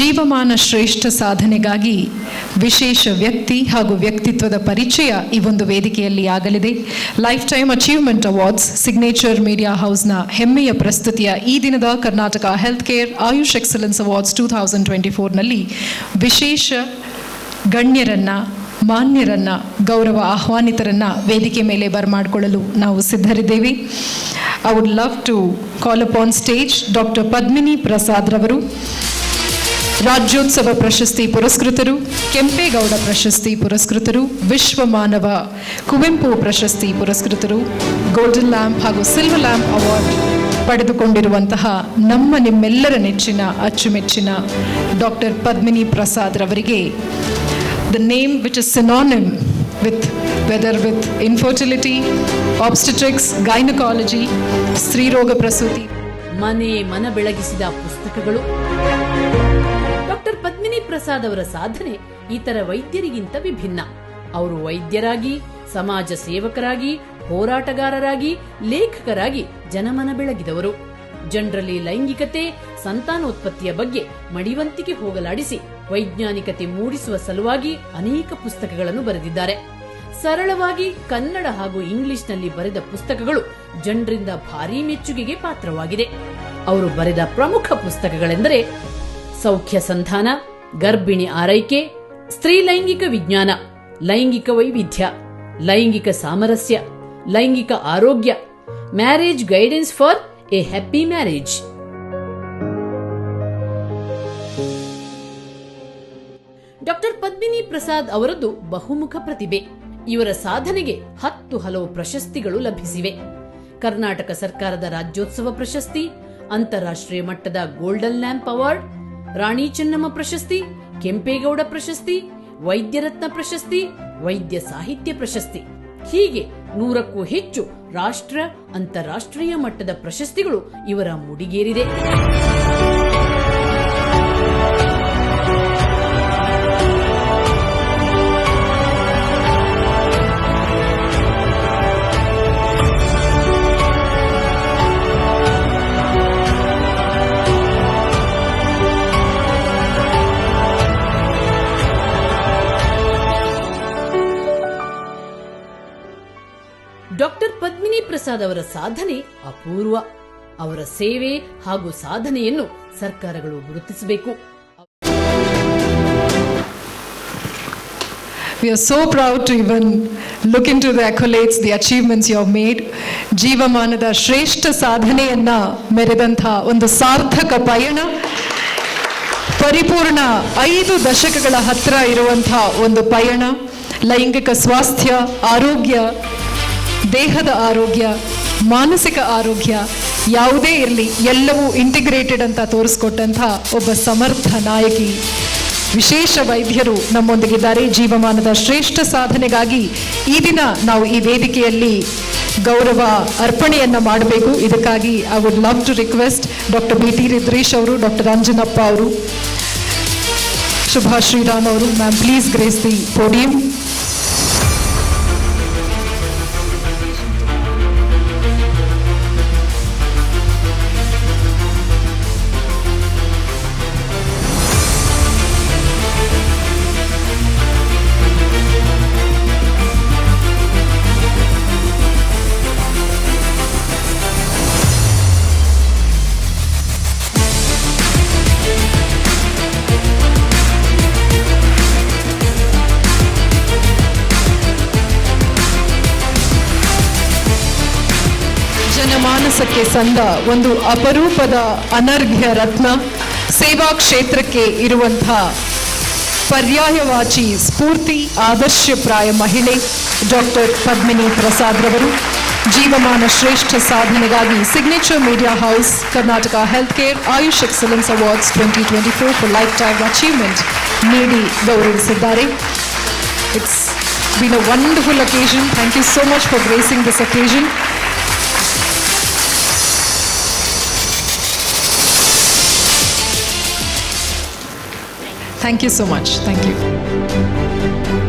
ಜೀವಮಾನ ಶ್ರೇಷ್ಠ ಸಾಧನೆಗಾಗಿ ವಿಶೇಷ ವ್ಯಕ್ತಿ ಹಾಗೂ ವ್ಯಕ್ತಿತ್ವದ ಪರಿಚಯ ಈ ಒಂದು ವೇದಿಕೆಯಲ್ಲಿ ಆಗಲಿದೆ. Life time achievement awards Signature Media ಹೌಸ್ನ ಹೆಮ್ಮೆಯ ಪ್ರಸ್ತುತಿಯ ಈ ದಿನದ Karnataka health care Ayush excellence awards 2024ನಲ್ಲಿ ವಿಶೇಷ ಗಣ್ಯರನ್ನ, ಮಾನ್ಯರನ್ನ, ಗೌರವ ಆಹ್ವಾನಿತರನ್ನ ವೇದಿಕೆ ಮೇಲೆ ಬರಮಾಡಿಕೊಳ್ಳಲು ನಾವು ಸಿದ್ಧರಿದ್ದೇವೆ. I would love to call upon stage doctor Padmini Prasad ರವರು, ರಾಜ್ಯೋತ್ಸವ ಪ್ರಶಸ್ತಿ ಪುರಸ್ಕೃತರು, ಕೆಂಪೇಗೌಡ ಪ್ರಶಸ್ತಿ ಪುರಸ್ಕೃತರು, ವಿಶ್ವ ಮಾನವ ಕುವೆಂಪು ಪ್ರಶಸ್ತಿ ಪುರಸ್ಕೃತರು, ಗೋಲ್ಡನ್ ಲ್ಯಾಂಪ್ ಹಾಗೂ ಸಿಲ್ವರ್ ಲ್ಯಾಂಪ್ ಅವಾರ್ಡ್ ಪಡೆದುಕೊಂಡಿರುವಂತಹ ನಿಮ್ಮೆಲ್ಲರ ನೆಚ್ಚಿನ ಅಚ್ಚುಮೆಚ್ಚಿನ ಡಾಕ್ಟರ್ ಪದ್ಮಿನಿ ಪ್ರಸಾದ್ ರವರಿಗೆ the name which is synonym with whether with infertility, obstetrics, gynecology, ಸ್ತ್ರೀ ರೋಗ ಪ್ರಸೂತಿ, ಮನ ಬೆಳಗಿಸಿದ ಪುಸ್ತಕಗಳು. ಡಾಕ್ಟರ್ ಪದ್ಮಿನಿ ಪ್ರಸಾದ್ ಅವರ ಸಾಧನೆ ಇತರ ವೈದ್ಯರಿಗಿಂತ ವಿಭಿನ್ನ. ಅವರು ವೈದ್ಯರಾಗಿ, ಸಮಾಜ ಸೇವಕರಾಗಿ, ಹೋರಾಟಗಾರರಾಗಿ, ಲೇಖಕರಾಗಿ ಜನಮನ ಬೆಳಗಿದವರು. ಜನರಲ್ಲಿ ಲೈಂಗಿಕತೆ, ಸಂತಾನೋತ್ಪತ್ತಿಯ ಬಗ್ಗೆ ಮಡಿವಂತಿಕೆ ಹೋಗಲಾಡಿಸಿ ವೈಜ್ಞಾನಿಕತೆ ಮೂಡಿಸುವ ಸಲುವಾಗಿ ಅನೇಕ ಪುಸ್ತಕಗಳನ್ನು ಬರೆದಿದ್ದಾರೆ. ಸರಳವಾಗಿ ಕನ್ನಡ ಹಾಗೂ ಇಂಗ್ಲಿಷ್ನಲ್ಲಿ ಬರೆದ ಪುಸ್ತಕಗಳು ಜನರಿಂದ ಭಾರೀ ಮೆಚ್ಚುಗೆಗೆ ಪಾತ್ರವಾಗಿದೆ. ಅವರು ಬರೆದ ಪ್ರಮುಖ ಪುಸ್ತಕಗಳೆಂದರೆ ಸೌಖ್ಯ ಸಂಧಾನ, ಗರ್ಭಿಣಿ ಆರೈಕೆ, ಸ್ತ್ರೀ ಲೈಂಗಿಕ ವಿಜ್ಞಾನ, ಲೈಂಗಿಕ ವೈವಿಧ್ಯ, ಲೈಂಗಿಕ ಸಾಮರಸ್ಯ, ಲೈಂಗಿಕ ಆರೋಗ್ಯ, marriage guidance for A happy marriage. Doctor Padmini Prasad ಅವರದ್ದು ಬಹುಮುಖ ಪ್ರತಿಭೆ. ಇವರ ಸಾಧನೆಗೆ 10 ಹಲವು ಪ್ರಶಸ್ತಿಗಳು ಲಭಿಸಿವೆ. ಕರ್ನಾಟಕ ಸರ್ಕಾರದ ರಾಜ್ಯೋತ್ಸವ ಪ್ರಶಸ್ತಿ, ಅಂತಾರಾಷ್ಟ್ರೀಯ ಮಟ್ಟದ golden lamp award, Rani Chennamma ಪ್ರಶಸ್ತಿ, ಕೆಂಪೇಗೌಡ ಪ್ರಶಸ್ತಿ, ವೈದ್ಯರತ್ನ ಪ್ರಶಸ್ತಿ, ವೈದ್ಯ ಸಾಹಿತ್ಯ ಪ್ರಶಸ್ತಿ, ಹೀಗೆ 100ಕ್ಕೂ ಹೆಚ್ಚು ರಾಷ್ಟ್ರ, ಅಂತಾರಾಷ್ಟ್ರೀಯ ಮಟ್ಟದ ಪ್ರಶಸ್ತಿಗಳು ಇವರ ಮುಡಿಗೇರಿದೆ. ಡಾಕ್ಟರ್ ಪದ್ಮಿನಿ ಪ್ರಸಾದ್ ಅವರ ಸಾಧನೆ ಅಪೂರ್ವ. ಅವರ ಸೇವೆ ಹಾಗೂ ಸಾಧನೆಯನ್ನು ಸರ್ಕಾರಗಳು ಗುರುತಿಸಬೇಕು. We are so proud to even look into the accolades, the achievements you have made. ಜೀವಮಾನದ ಶ್ರೇಷ್ಠ ಸಾಧನೆಯನ್ನ ಮೆರೆದಂಥ ಒಂದು ಸಾರ್ಥಕ ಪಯಣ, ಪರಿಪೂರ್ಣ 5 ದಶಕಗಳ ಹತ್ರ ಇರುವಂಥ ಒಂದು ಪಯಣ. ಲೈಂಗಿಕ ಸ್ವಾಸ್ಥ್ಯ, ಆರೋಗ್ಯ, ದೇಹದ ಆರೋಗ್ಯ, ಮಾನಸಿಕ ಆರೋಗ್ಯ ಯಾವುದೇ ಇರಲಿ ಎಲ್ಲವೂ ಇಂಟಿಗ್ರೇಟೆಡ್ ಅಂತ ತೋರಿಸ್ಕೊಟ್ಟಂಥ ಒಬ್ಬ ಸಮರ್ಥ ನಾಯಕಿ, ವಿಶೇಷ ವೈದ್ಯರು ನಮ್ಮೊಂದಿಗಿದ್ದಾರೆ. ಜೀವಮಾನದ ಶ್ರೇಷ್ಠ ಸಾಧನೆಗಾಗಿ ಈ ದಿನ ನಾವು ಈ ವೇದಿಕೆಯಲ್ಲಿ ಗೌರವ ಅರ್ಪಣೆಯನ್ನ ಮಾಡಬೇಕು. ಇದಕ್ಕಾಗಿ I would love to request doctor B T. Rudresh ಅವರು, ಡಾಕ್ಟರ್ ಅಂಜನಪ್ಪ ಅವರು, ಶುಭಾ ಶ್ರೀರಾಮ್ ಅವರು. Ma'am, please grace the podium. ಮಾನಸಕ್ಕೆ ಸಂದ ಒಂದು ಅಪರೂಪದ ಅನರ್ಘ್ಯ ರತ್ನ, ಸೇವಾ ಕ್ಷೇತ್ರಕ್ಕೆ ಇರುವಂಥ ಪರ್ಯಾಯವಾಚಿ ಸ್ಫೂರ್ತಿ, ಆದರ್ಶಪ್ರಾಯ ಮಹಿಳೆ ಡಾಕ್ಟರ್ ಪದ್ಮಿನಿ ಪ್ರಸಾದ್ ರವರು. ಜೀವಮಾನ ಶ್ರೇಷ್ಠ ಸಾಧನೆಗಾಗಿ Signature Media House Karnataka health care Ayush excellence awards 2024 for life time achievement ನೀಡಿ ಗೌರವಿಸಿದ್ದಾರೆ. It's been a wonderful occasion. Thank you so much for gracing this occasion. Thank you so much. Thank you.